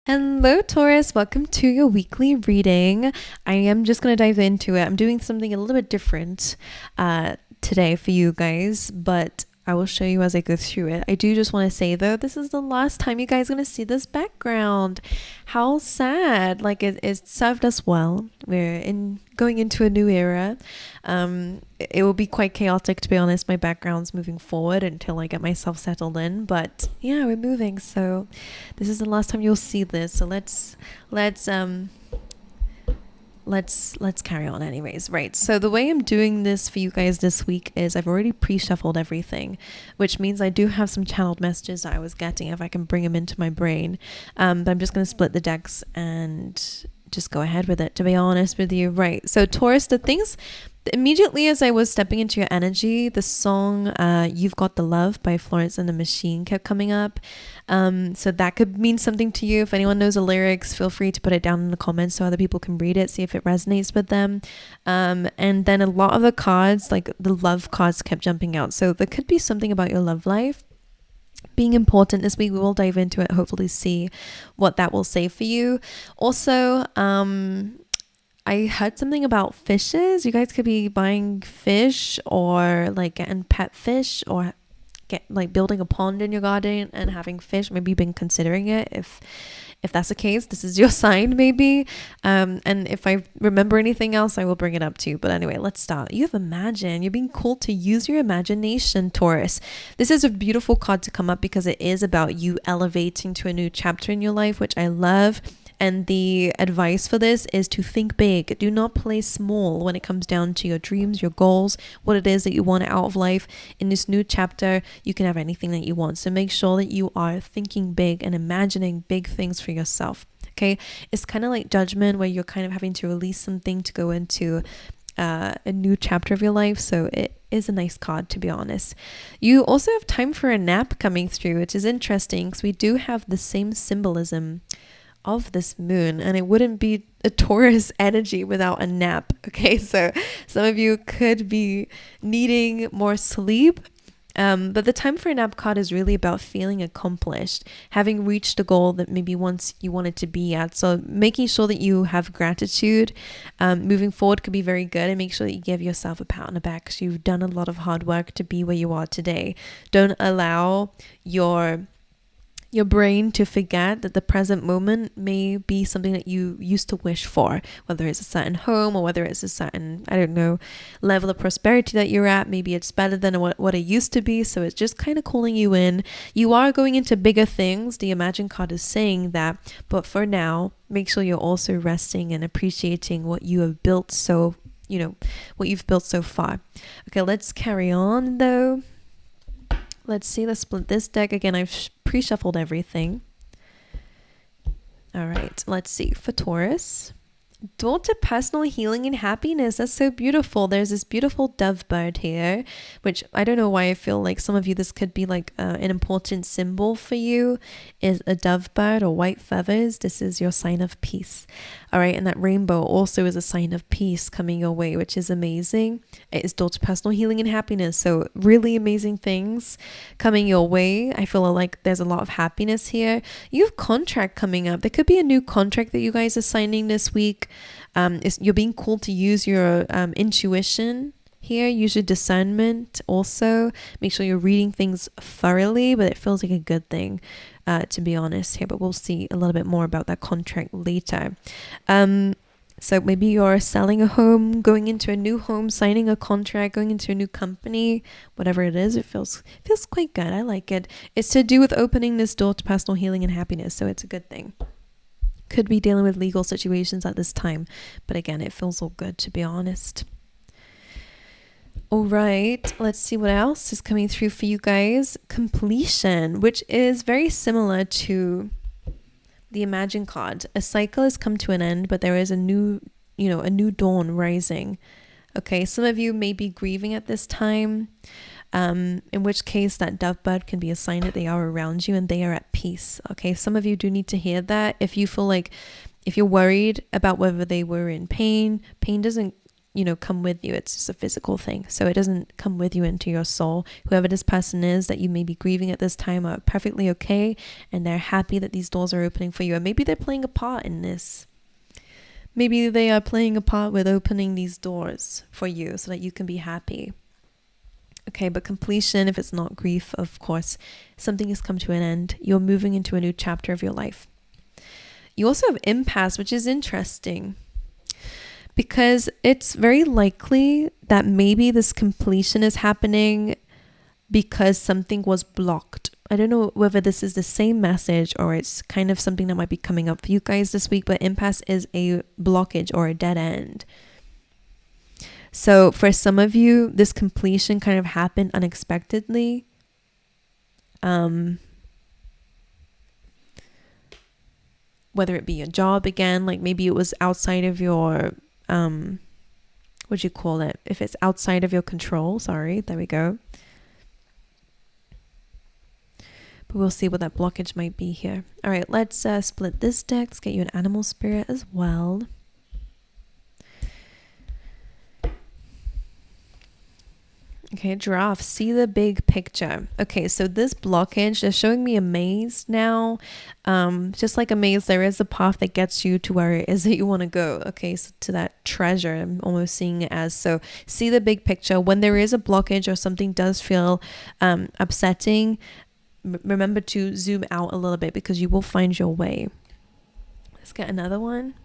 Hello, Taurus. Welcome to your weekly reading. I am just going to dive into it. I'm doing something a little bit different today for you guys, but I will show you as I go through it. I do just want to say, though, this is the last time you guys are going to see this background. How sad. Like, it served us well. We're going into a new era. It will be quite chaotic, to be honest, my background's moving forward until I get myself settled in. But yeah, we're moving. So this is the last time you'll see this. So let's carry on anyways. Right, so the way I'm doing this for you guys this week is I've already pre-shuffled everything, which means I do have some channeled messages that I was getting if I can bring them into my brain, but I'm just going to split the decks and just go ahead with it, to be honest with you. Right, so Taurus, the things immediately as I was stepping into your energy, the song You've Got the Love by Florence and the Machine kept coming up. So that could mean something to you. If anyone knows the lyrics, feel free to put it down in the comments so other people can read it, see if it resonates with them. And then a lot of the cards, like the love cards, kept jumping out. So there could be something about your love life being important this week. We will dive into it, hopefully see what that will say for you. Also, I heard something about fishes. You guys could be buying fish or like getting pet fish or building a pond in your garden and having fish. Maybe you've been considering it. If that's the case, this is your sign maybe. And if I remember anything else, I will bring it up to you. But anyway, let's start. You have Imagine. You're being called to use your imagination, Taurus. This is a beautiful card to come up because it is about you elevating to a new chapter in your life, which I love. And the advice for this is to think big. Do not play small when it comes down to your dreams, your goals, what it is that you want out of life. In this new chapter, you can have anything that you want. So make sure that you are thinking big and imagining big things for yourself. Okay, it's kind of like Judgment, where you're kind of having to release something to go into a new chapter of your life. So it is a nice card, to be honest. You also have Time for a Nap coming through, which is interesting because we do have the same symbolism of this moon, and it wouldn't be a Taurus energy without a nap. Okay, so some of you could be needing more sleep, but the Time for a Nap card is really about feeling accomplished, having reached a goal that maybe once you wanted to be at. So making sure that you have gratitude moving forward could be very good, and make sure that you give yourself a pat on the back because you've done a lot of hard work to be where you are today. Don't allow your brain to forget that the present moment may be something that you used to wish for, whether it's a certain home or whether it's a certain, I don't know, level of prosperity that you're at. Maybe it's better than what it used to be. So it's just kind of calling you in. You are going into bigger things. The Imagine card is saying that, but for now, make sure you're also resting and appreciating what you have built. So, what you've built so far. Okay, let's carry on though. Let's see, let's split this deck. Again, I've pre-shuffled everything. All right, let's see. For Taurus, door to personal healing and happiness. That's so beautiful. There's this beautiful dove bird here, which I don't know why I feel like some of you, this could be like an important symbol for you, is a dove bird or white feathers. This is your sign of peace. All right, and that rainbow also is a sign of peace coming your way, which is amazing. It is door to personal healing and happiness. So really amazing things coming your way. I feel like there's a lot of happiness here. You have contract coming up. There could be a new contract that you guys are signing this week. You're being called to use your intuition here. Use your discernment also. Make sure you're reading things thoroughly, but it feels like a good thing, to be honest here. But we'll see a little bit more about that contract later. So maybe you're selling a home, going into a new home, signing a contract, going into a new company, whatever it is. It feels quite good. I like it. It's to do with opening this door to personal healing and happiness. So it's a good thing. Could be dealing with legal situations at this time, but again, it feels all good, to be honest. All right, let's see what else is coming through for you guys. Completion, which is very similar to the Imagine card. A cycle has come to an end, but there is a new dawn rising. Okay, some of you may be grieving at this time, in which case that dove bird can be a sign that they are around you and they are at peace. Okay, some of you do need to hear that. If you feel like, if you're worried about whether they were in pain doesn't come with you. It's just a physical thing. So it doesn't come with you into your soul. Whoever this person is that you may be grieving at this time are perfectly okay. And they're happy that these doors are opening for you. And maybe they're playing a part in this. Maybe they are playing a part with opening these doors for you so that you can be happy. Okay, but completion, if it's not grief, of course, something has come to an end. You're moving into a new chapter of your life. You also have impasse, which is interesting because it's very likely that maybe this completion is happening because something was blocked. I don't know whether this is the same message or it's kind of something that might be coming up for you guys this week, but impasse is a blockage or a dead end. So for some of you, this completion kind of happened unexpectedly. Whether it be a job again, like maybe it was outside of your, what'd you call it? If it's outside of your control, sorry, there we go. But we'll see what that blockage might be here. All right, let's split this deck. Let's get you an animal spirit as well. Okay, giraffe, see the big picture. Okay, so this blockage, they're showing me a maze now. Just like a maze, there is a path that gets you to where it is that you want to go. Okay, so to that treasure, I'm almost seeing it as. So see the big picture. When there is a blockage or something does feel upsetting, remember to zoom out a little bit because you will find your way. Let's get another one.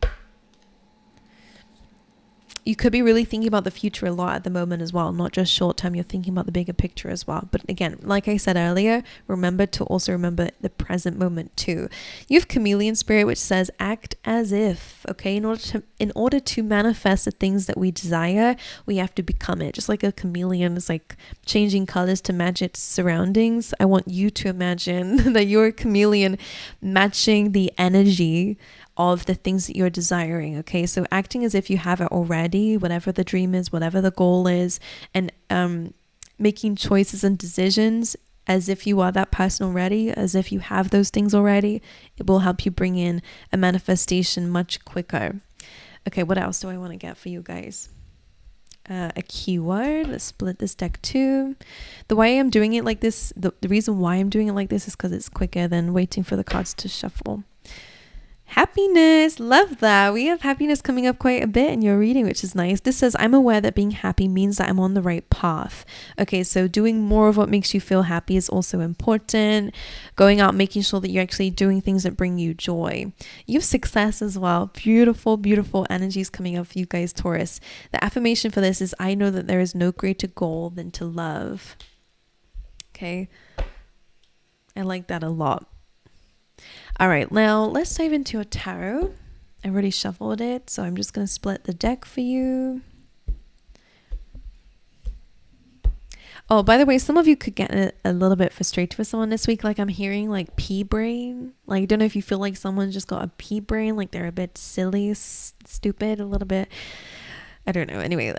You could be really thinking about the future a lot at the moment as well, not just short term. You're thinking about the bigger picture as well. But again, like I said earlier, remember to also remember the present moment too. You have chameleon spirit, which says act as if, okay? In order to manifest the things that we desire, we have to become it. Just like a chameleon is like changing colors to match its surroundings. I want you to imagine that you're a chameleon matching the energy of the things that you're desiring. Okay, so acting as if you have it already, whatever the dream is, whatever the goal is, and making choices and decisions as if you are that person already, as if you have those things already. It will help you bring in a manifestation much quicker. Okay, what else do I want to get for you guys? A keyword. Let's split this deck too. The way I'm doing it like this, the reason why I'm doing it like this is because it's quicker than waiting for the cards to shuffle. Happiness, love that. We have happiness coming up quite a bit in your reading, which is nice. This says, I'm aware that being happy means that I'm on the right path. Okay, so doing more of what makes you feel happy is also important. Going out, making sure that you're actually doing things that bring you joy. You have success as well. Beautiful, beautiful energies coming up for you guys, Taurus. The affirmation for this is, I know that there is no greater goal than to love. Okay, I like that a lot. All right, now let's dive into a tarot. I already shuffled it, so I'm just going to split the deck for you. Oh, by the way, some of you could get a little bit frustrated with someone this week. Like I'm hearing like pea brain. Like I don't know if you feel like someone just got a pea brain, like they're a bit silly, stupid, a little bit. I don't know. Anyway,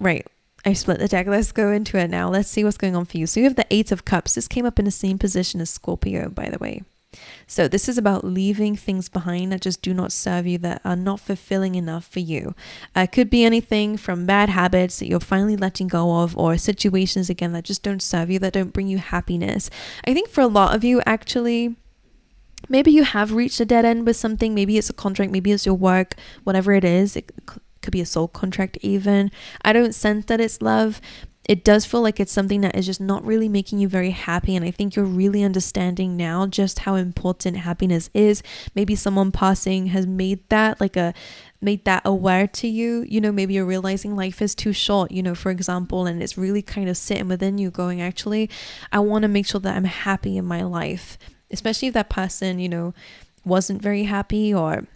right. I split the deck. Let's go into it now. Let's see what's going on for you. So you have the Eight of Cups. This came up in the same position as Scorpio, by the way. So this is about leaving things behind that just do not serve you, that are not fulfilling enough for you. It could be anything from bad habits that you're finally letting go of, or situations, again, that just don't serve you, that don't bring you happiness. I think for a lot of you, actually, maybe you have reached a dead end with something. Maybe it's a contract, maybe it's your work, whatever it is. It could be a soul contract even. I don't sense that it's love. It does feel like it's something that is just not really making you very happy. And I think you're really understanding now just how important happiness is. Maybe someone passing has made that aware to you. You know, maybe you're realizing life is too short, you know, for example, and it's really kind of sitting within you going, actually, I want to make sure that I'm happy in my life. Especially if that person, you know, wasn't very happy or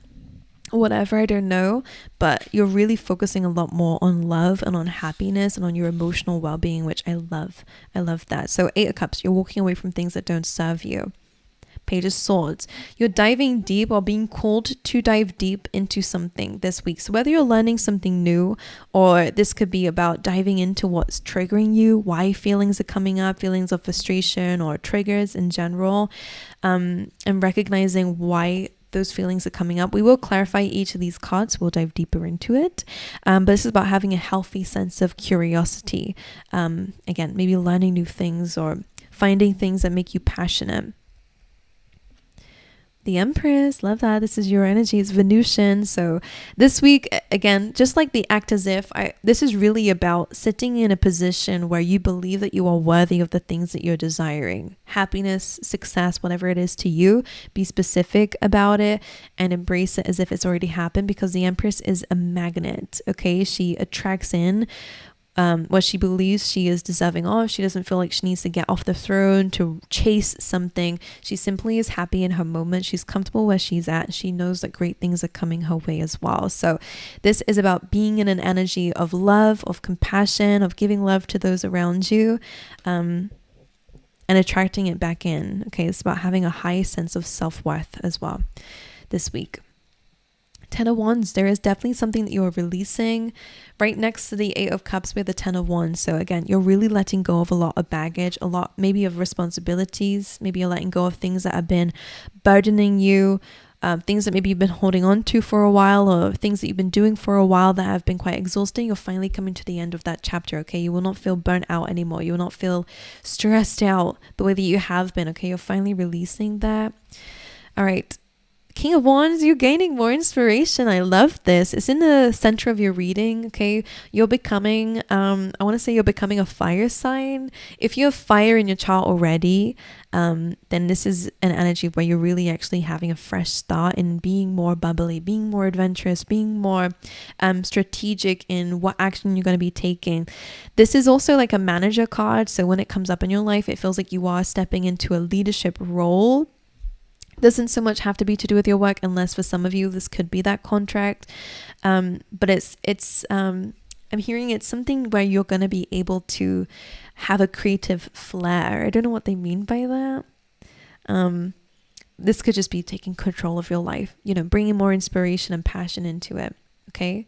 whatever, I don't know, but you're really focusing a lot more on love and on happiness and on your emotional well-being, which I love that. So Eight of Cups, you're walking away from things that don't serve you. Page of Swords, you're diving deep or being called to dive deep into something this week. So whether you're learning something new, or this could be about diving into what's triggering you, why feelings are coming up, feelings of frustration or triggers in general, and recognizing why those feelings are coming up. We will clarify each of these cards. We'll dive deeper into it. But this is about having a healthy sense of curiosity. Again, maybe learning new things or finding things that make you passionate. The Empress, love that. This is your energy. It's Venusian. So this week, again, just like the act as if, this is really about sitting in a position where you believe that you are worthy of the things that you're desiring. Happiness, success, whatever it is to you, be specific about it and embrace it as if it's already happened, because the Empress is a magnet. Okay, she attracts in what she believes she is deserving of. She doesn't feel like she needs to get off the throne to chase something. She simply is happy in her moment. She's comfortable where she's at. She knows that great things are coming her way as well. So this is about being in an energy of love, of compassion, of giving love to those around you, and attracting it back in. Okay, it's about having a high sense of self-worth as well this week. Ten of Wands, there is definitely something that you're releasing. Right next to the Eight of Cups with the Ten of Wands. So again, you're really letting go of a lot of baggage, a lot maybe of responsibilities. Maybe you're letting go of things that have been burdening you, things that maybe you've been holding on to for a while, or things that you've been doing for a while that have been quite exhausting. You're finally coming to the end of that chapter, okay? You will not feel burnt out anymore. You will not feel stressed out the way that you have been, okay? You're finally releasing that. All right. King of Wands, you're gaining more inspiration. I love this. It's in the center of your reading, okay? You're becoming, I want to say you're becoming a fire sign. If you have fire in your chart already, then this is an energy where you're really actually having a fresh start in being more bubbly, being more adventurous, being more strategic in what action you're going to be taking. This is also like a manager card. So when it comes up in your life, it feels like you are stepping into a leadership role. Doesn't so much have to be to do with your work, unless for some of you this could be that contract, but it's I'm hearing it's something where you're going to be able to have a creative flair. I don't know what they mean by that. This could just be taking control of your life, you know, bringing more inspiration and passion into it, okay?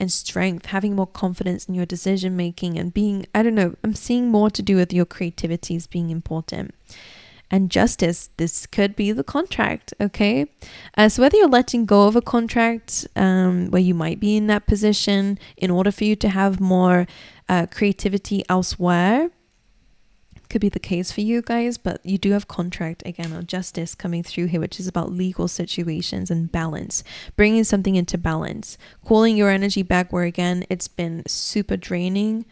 And strength, having more confidence in your decision making, and being, I don't know, I'm seeing more to do with your creativity as being important. And Justice, this could be the contract, okay? So whether you're letting go of a contract where you might be in that position in order for you to have more creativity elsewhere, could be the case for you guys, but you do have contract, again, or Justice coming through here, which is about legal situations and balance, bringing something into balance, calling your energy back where, again, it's been super draining,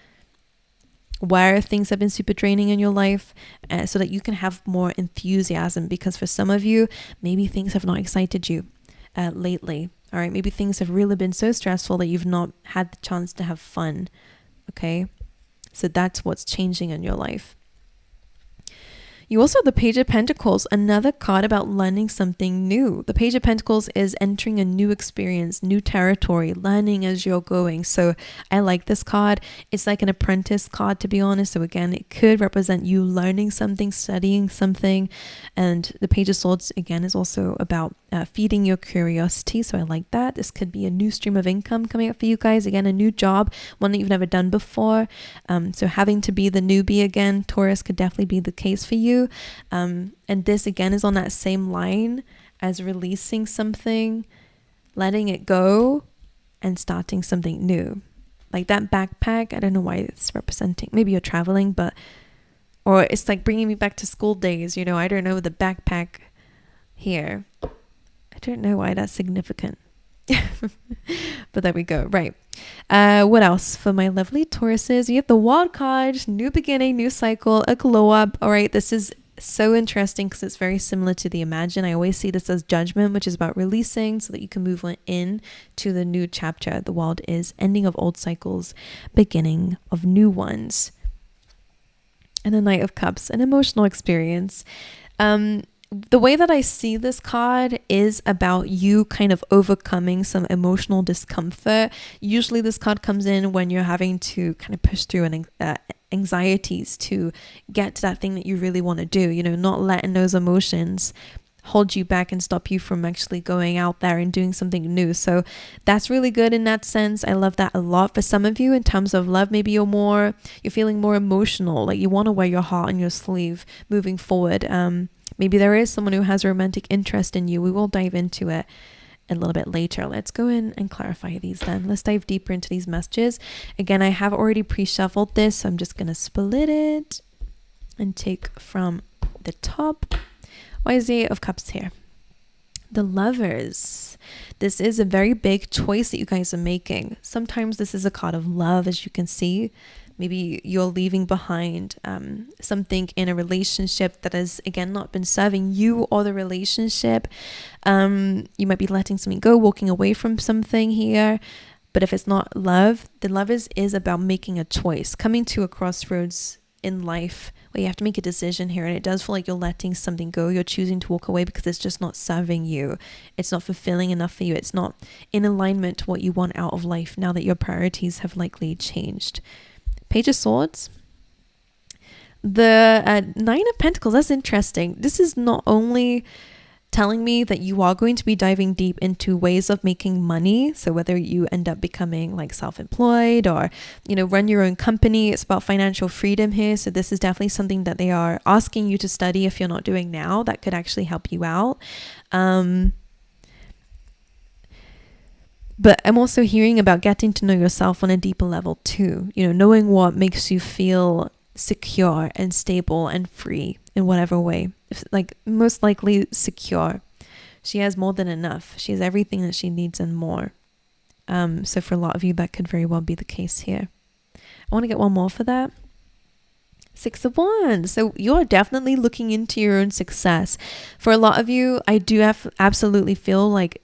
where things have been super draining in your life, so that you can have more enthusiasm, because for some of you, maybe things have not excited you lately. All right, maybe things have really been so stressful that you've not had the chance to have fun. Okay, so that's what's changing in your life. You also have the Page of Pentacles, another card about learning something new. The Page of Pentacles is entering a new experience, new territory, learning as you're going. So I like this card. It's like an apprentice card, to be honest. So again, it could represent you learning something, studying something. And the Page of Swords, again, is also about feeding your curiosity. So I like that. This could be a new stream of income coming up for you guys. Again, a new job, one that you've never done before. So having to be the newbie again, Taurus, could definitely be the case for you. And this again is on that same line as releasing something, letting it go, and starting something new. Like that backpack, I don't know why it's representing, maybe you're traveling, or it's like bringing me back to school days, you know, I don't know, the backpack here. I don't know why that's significant. But there we go. Right. What else for my lovely Tauruses? You have the wild card, new beginning, new cycle, a glow up. All right. This is so interesting because it's very similar to the Imagine. I always see this as judgment, which is about releasing so that you can move on in to the new chapter. The wild is ending of old cycles, beginning of new ones. And the Knight of Cups, an emotional experience. The way that I see this card is about you kind of overcoming some emotional discomfort. Usually this card comes in when you're having to kind of push through an anxieties to get to that thing that you really want to do, you know, not letting those emotions hold you back and stop you from actually going out there and doing something new. So that's really good in that sense. I love that a lot. For some of you, in terms of love, maybe you're feeling more emotional, like you want to wear your heart on your sleeve moving forward. Maybe there is someone who has a romantic interest in you. We will dive into it a little bit later. Let's go in and clarify these then. Let's dive deeper into these messages. Again, I have already pre-shuffled this, so I'm just going to split it and take from the top. Why is the Eight of Cups here? The Lovers. This is a very big choice that you guys are making. Sometimes this is a card of love, as you can see. Maybe you're leaving behind something in a relationship that has, again, not been serving you or the relationship. You might be letting something go, walking away from something here. But if it's not love, the Lovers is about making a choice, coming to a crossroads in life where you have to make a decision here, and it does feel like you're letting something go. You're choosing to walk away because it's just not serving you. It's not fulfilling enough for you. It's not in alignment to what you want out of life now that your priorities have likely changed. Page of Swords. The Nine of Pentacles. That's interesting. This is not only telling me that you are going to be diving deep into ways of making money. So whether you end up becoming like self-employed or, run your own company, it's about financial freedom here. So this is definitely something that they are asking you to study if you're not doing now. That could actually help you out. But I'm also hearing about getting to know yourself on a deeper level too. Knowing what makes you feel secure and stable and free in whatever way. Most likely secure. She has more than enough. She has everything that she needs and more. So for a lot of you, that could very well be the case here. I want to get one more for that. Six of Wands. So you're definitely looking into your own success. For a lot of you, I do absolutely feel like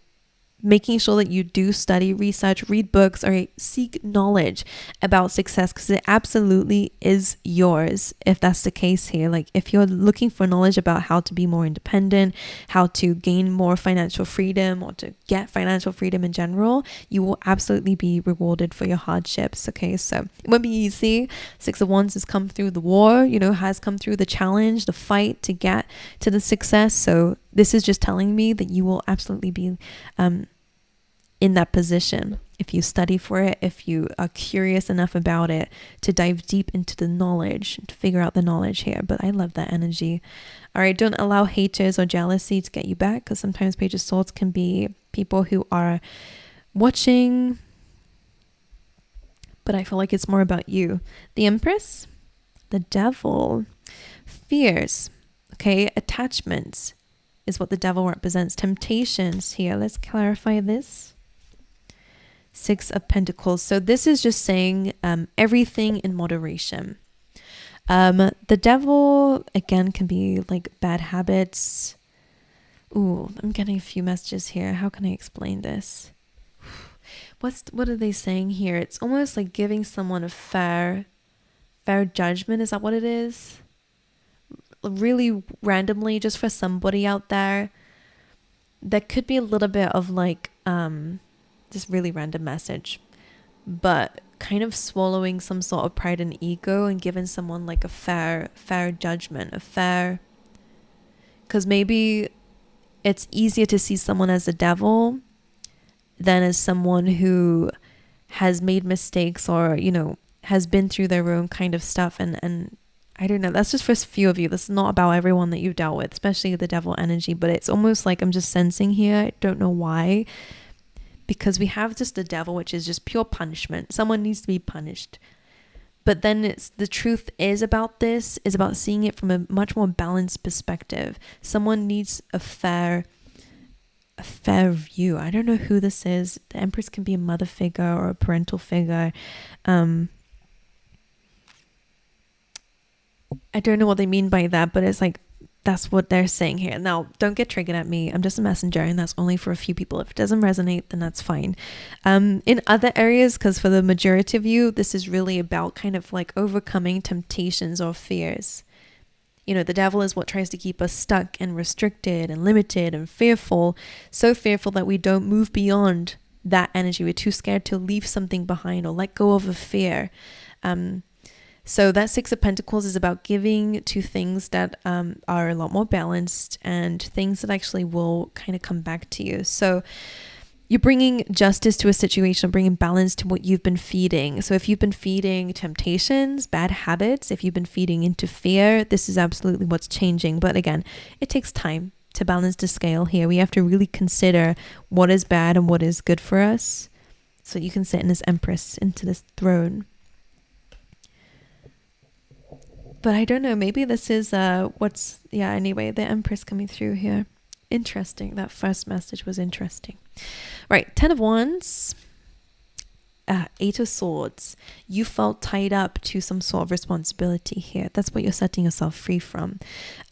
making sure that you do study, research, read books, or seek knowledge about success, because it absolutely is yours if that's the case here. Like if you're looking for knowledge about how to be more independent, how to gain more financial freedom, or to get financial freedom in general, you will absolutely be rewarded for your hardships. Okay, so it won't be easy. Six of Wands has come through the war, has come through the challenge, the fight to get to the success. So this is just telling me that you will absolutely be in that position if you study for it, if you are curious enough about it to dive deep into the knowledge, to figure out the knowledge here. But I love that energy. All right, don't allow haters or jealousy to get you back, because sometimes Page of Swords can be people who are watching, but I feel like it's more about you. The Empress, the Devil, fears, okay, attachments is what the Devil represents. Temptations here. Let's clarify this. Six of Pentacles. So this is just saying everything in moderation. The Devil, again, can be like bad habits. Ooh, I'm getting a few messages here. How can I explain this? What are they saying here? It's almost like giving someone a fair judgment. Is that what it is? Really randomly, just for somebody out there. That could be a little bit of like this really random message, but kind of swallowing some sort of pride and ego and giving someone like a fair judgment, because maybe it's easier to see someone as a devil than as someone who has made mistakes or, has been through their own kind of stuff. And I don't know, that's just for a few of you. This is not about everyone that you've dealt with, especially the Devil energy, but it's almost like I'm just sensing here. I don't know why. Because we have just the Devil, which is just pure punishment. Someone needs to be punished. But then the truth is about seeing it from a much more balanced perspective. Someone needs a fair view. I don't know who this is. The Empress can be a mother figure or a parental figure. I don't know what they mean by that, but it's like, that's what they're saying here. Now, don't get triggered at me. I'm just a messenger, and that's only for a few people. If it doesn't resonate, then that's fine. In other areas, because for the majority of you, this is really about kind of like overcoming temptations or fears. The Devil is what tries to keep us stuck and restricted and limited and fearful. So fearful that we don't move beyond that energy. We're too scared to leave something behind or let go of a fear. So that Six of Pentacles is about giving to things that are a lot more balanced and things that actually will kind of come back to you. So you're bringing justice to a situation, bringing balance to what you've been feeding. So if you've been feeding temptations, bad habits, if you've been feeding into fear, this is absolutely what's changing. But again, it takes time to balance the scale here. We have to really consider what is bad and what is good for us, so you can sit in this Empress, into this throne. But I don't know, maybe this is anyway, the Empress coming through here. Interesting. That first message was interesting. Right, 10 of Wands, 8 of Swords. You felt tied up to some sort of responsibility here. That's what you're setting yourself free from.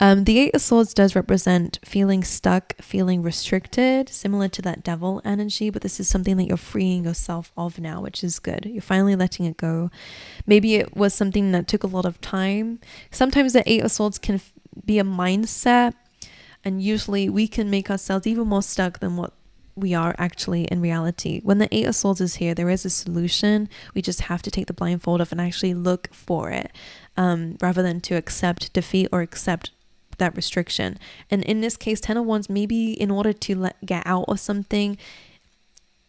The 8 of Swords does represent feeling stuck, feeling restricted, similar to that Devil energy, but this is something that you're freeing yourself of now, which is good. You're finally letting it go. Maybe it was something that took a lot of time. Sometimes the 8 of Swords can be a mindset, and usually we can make ourselves even more stuck than what we are actually in reality. When the 8 of Swords is here, there is a solution. We just have to take the blindfold off and actually look for it, rather than to accept defeat or accept that restriction. And in this case, 10 of Wands, maybe in order to get out of something,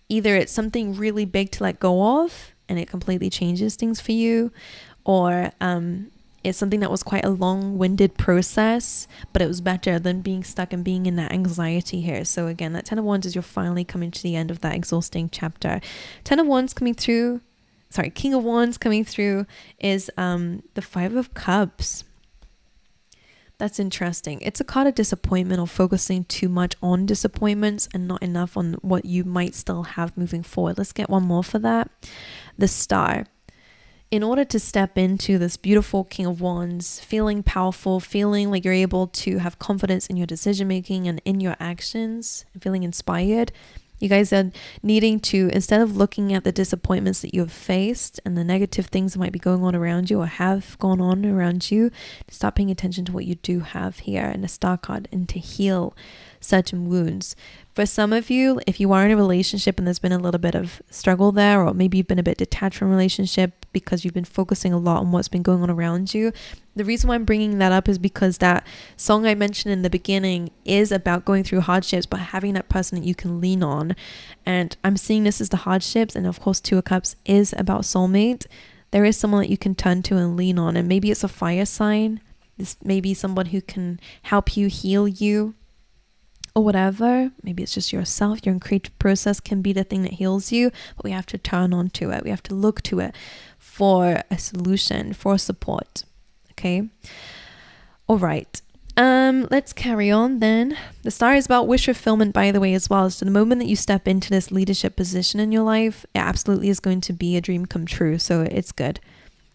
either it's something really big to let go of and it completely changes things for you, or it's something that was quite a long-winded process, but it was better than being stuck and being in that anxiety here. So again, that 10 of Wands is you're finally coming to the end of that exhausting chapter. 10 of Wands coming through, King of Wands coming through is the 5 of Cups. That's interesting. It's a card of disappointment, or focusing too much on disappointments and not enough on what you might still have moving forward. Let's get one more for that. The Star. In order to step into this beautiful King of Wands, feeling powerful, feeling like you're able to have confidence in your decision making and in your actions, and feeling inspired, you guys are needing to, instead of looking at the disappointments that you have faced and the negative things that might be going on around you or have gone on around you, start paying attention to what you do have here in the Star card, and to heal certain wounds. For some of you, if you are in a relationship and there's been a little bit of struggle there, or maybe you've been a bit detached from a relationship because you've been focusing a lot on what's been going on around you, the reason why I'm bringing that up is because that song I mentioned in the beginning is about going through hardships, but having that person that you can lean on. And I'm seeing this as the hardships, and of course 2 of Cups is about soulmate. There is someone that you can turn to and lean on, and maybe it's a fire sign. This may be someone who can help you, heal you, or whatever. Maybe it's just yourself. Your own creative process can be the thing that heals you, but we have to turn on to it. We have to look to it for a solution, for support. Okay. All right. Let's carry on then. The Star is about wish fulfillment, by the way, as well. So the moment that you step into this leadership position in your life, it absolutely is going to be a dream come true. So it's good.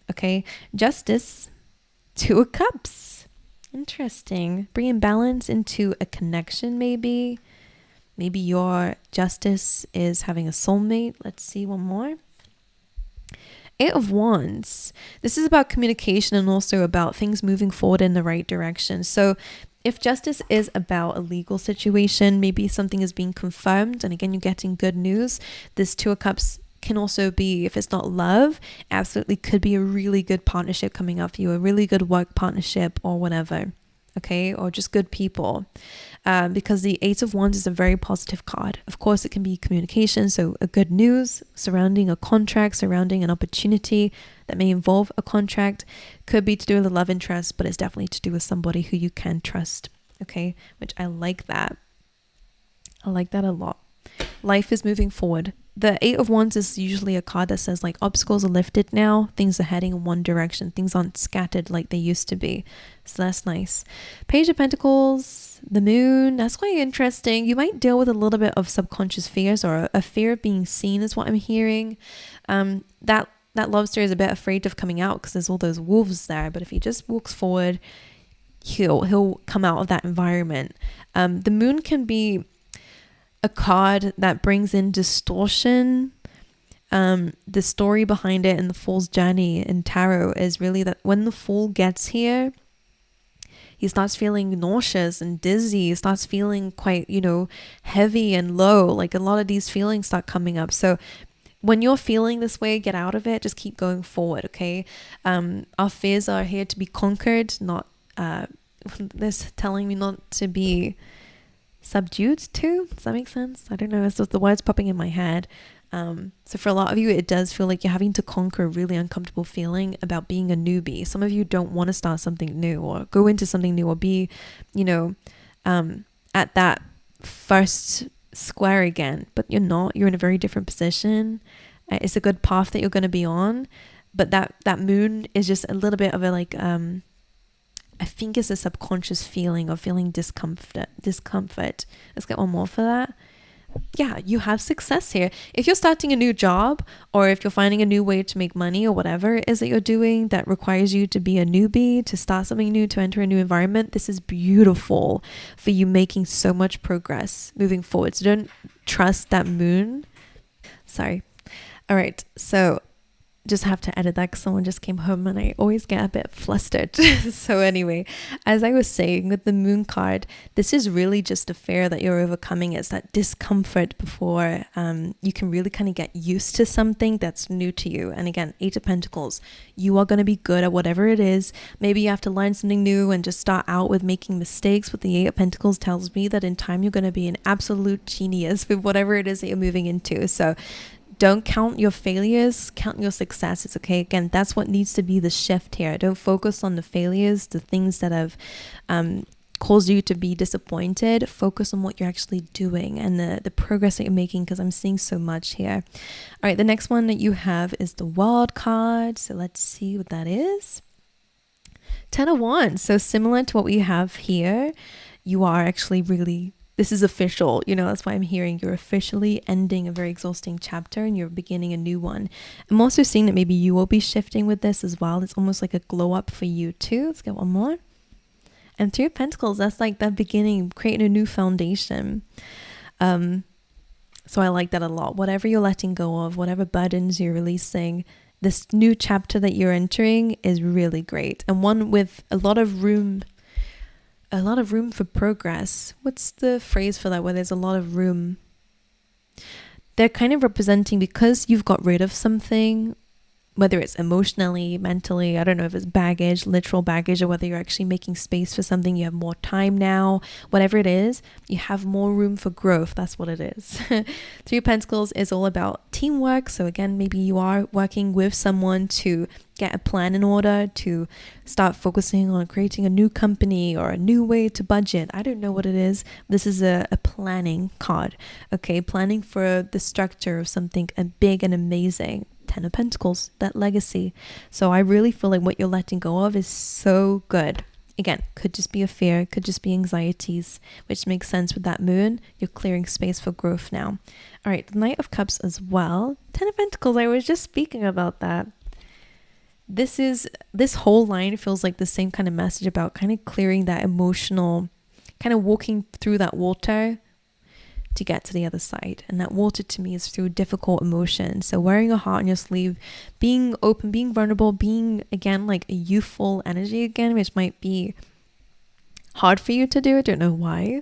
Okay. Justice, 2 of Cups. Interesting. Bringing balance into a connection, maybe. Maybe your justice is having a soulmate. Let's see one more. 8 of Wands. This is about communication and also about things moving forward in the right direction. So if justice is about a legal situation, maybe something is being confirmed, and again, you're getting good news. This 2 of Cups can also be, if it's not love, absolutely could be a really good partnership coming up for you, a really good work partnership or whatever, okay, or just good people, because the 8 of Wands is a very positive card. Of course, it can be communication, so a good news surrounding a contract, surrounding an opportunity that may involve a contract, could be to do with a love interest, but it's definitely to do with somebody who you can trust, okay, which I like that. I like that a lot. Life is moving forward. The 8 of Wands is usually a card that says like obstacles are lifted now, things are heading in one direction, things aren't scattered like they used to be. So that's nice. Page of Pentacles, the Moon, that's quite interesting. You might deal with a little bit of subconscious fears, or a fear of being seen is what I'm hearing. That lobster is a bit afraid of coming out because there's all those wolves there, but if he just walks forward, he'll come out of that environment. The Moon can be a card that brings in distortion. The story behind it in the Fool's journey in tarot is really that when the Fool gets here, he starts feeling nauseous and dizzy. He starts feeling quite, heavy and low. Like a lot of these feelings start coming up. So when you're feeling this way, get out of it. Just keep going forward, okay? Our fears are here to be conquered, not, this telling me not to be subdued too. Does that make sense? I don't know. It's just the words popping in my head. So for a lot of you, it does feel like you're having to conquer a really uncomfortable feeling about being a newbie. Some of you don't want to start something new or go into something new or be, you know, at that first square again, but you're not. You're in a very different position. It's a good path that you're going to be on, but that moon is just a little bit of a like, I think it's a subconscious feeling of feeling discomfort. Let's get one more for that. Yeah, you have success here. If you're starting a new job, or if you're finding a new way to make money, or whatever it is that you're doing that requires you to be a newbie, to start something new, to enter a new environment, this is beautiful for you making so much progress moving forward. So don't trust that moon. Sorry. All right. So just have to edit that because someone just came home and I always get a bit flustered. So anyway, as I was saying with the moon card, this is really just a fear that you're overcoming. It's that discomfort before you can really kind of get used to something that's new to you. And again, 8 of Pentacles, you are going to be good at whatever it is. Maybe you have to learn something new and just start out with making mistakes. But the 8 of Pentacles tells me that in time, you're going to be an absolute genius with whatever it is that you're moving into. So don't count your failures, count your successes, okay? Again, that's what needs to be the shift here. Don't focus on the failures, the things that have caused you to be disappointed. Focus on what you're actually doing and the progress that you're making, because I'm seeing so much here. All right, the next one that you have is the World card. So let's see what that is. 10 of Wands. So similar to what we have here, you are actually really... This is official, you know, that's why I'm hearing you're officially ending a very exhausting chapter and you're beginning a new one. I'm also seeing that maybe you will be shifting with this as well. It's almost like a glow up for you too. Let's get one more. And 3 of Pentacles, that's like that beginning, creating a new foundation. So I like that a lot. Whatever you're letting go of, whatever burdens you're releasing, this new chapter that you're entering is really great. And one with a lot of room for progress. What's the phrase for that, where there's a lot of room? They're kind of representing, because you've got rid of something, whether it's emotionally, mentally, I don't know if it's baggage, literal baggage, or whether you're actually making space for something, you have more time now, whatever it is, you have more room for growth. That's what it is. 3 of Pentacles is all about teamwork. So again, maybe you are working with someone to get a plan in order, to start focusing on creating a new company or a new way to budget. I don't know what it is. This is a planning card. Okay, planning for the structure of something big and amazing. 10 of Pentacles, that legacy. So I really feel like what you're letting go of is so good. Again, could just be a fear, could just be anxieties, which makes sense with that moon. You're clearing space for growth now. All right, the Knight of Cups as well. 10 of Pentacles, I was just speaking about that. This whole line feels like the same kind of message about kind of clearing that emotional, kind of walking through that water to get to the other side. And that water to me is through difficult emotions. So wearing a heart on your sleeve, being open, being vulnerable, being again like a youthful energy again, which might be hard for you to do. I don't know why.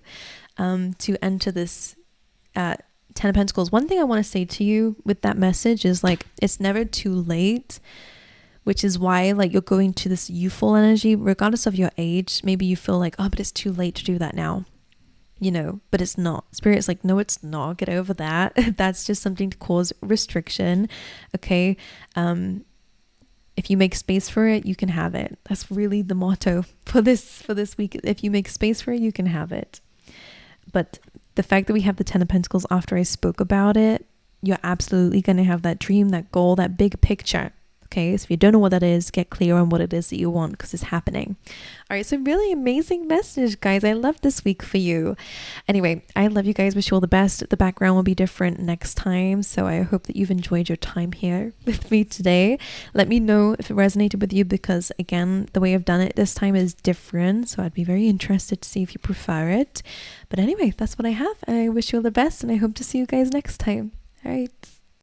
To enter this 10 of Pentacles. One thing I want to say to you with that message is like, it's never too late. Which is why like you're going to this youthful energy, regardless of your age. Maybe you feel like, oh, but it's too late to do that now. You know, but it's not. Spirit's like, no, it's not. Get over that. That's just something to cause restriction. Okay. If you make space for it, you can have it. That's really the motto for this week. If you make space for it, you can have it. But the fact that we have the 10 of Pentacles after I spoke about it, you're absolutely going to have that dream, that goal, that big picture. Okay, so if you don't know what that is, get clear on what it is that you want, because it's happening. All right, so really amazing message, guys. I love this week for you. Anyway, I love you guys. Wish you all the best. The background will be different next time, so I hope that you've enjoyed your time here with me today. Let me know if it resonated with you, because again, the way I've done it this time is different, so I'd be very interested to see if you prefer it. But anyway, that's what I have. I wish you all the best, and I hope to see you guys next time. All right.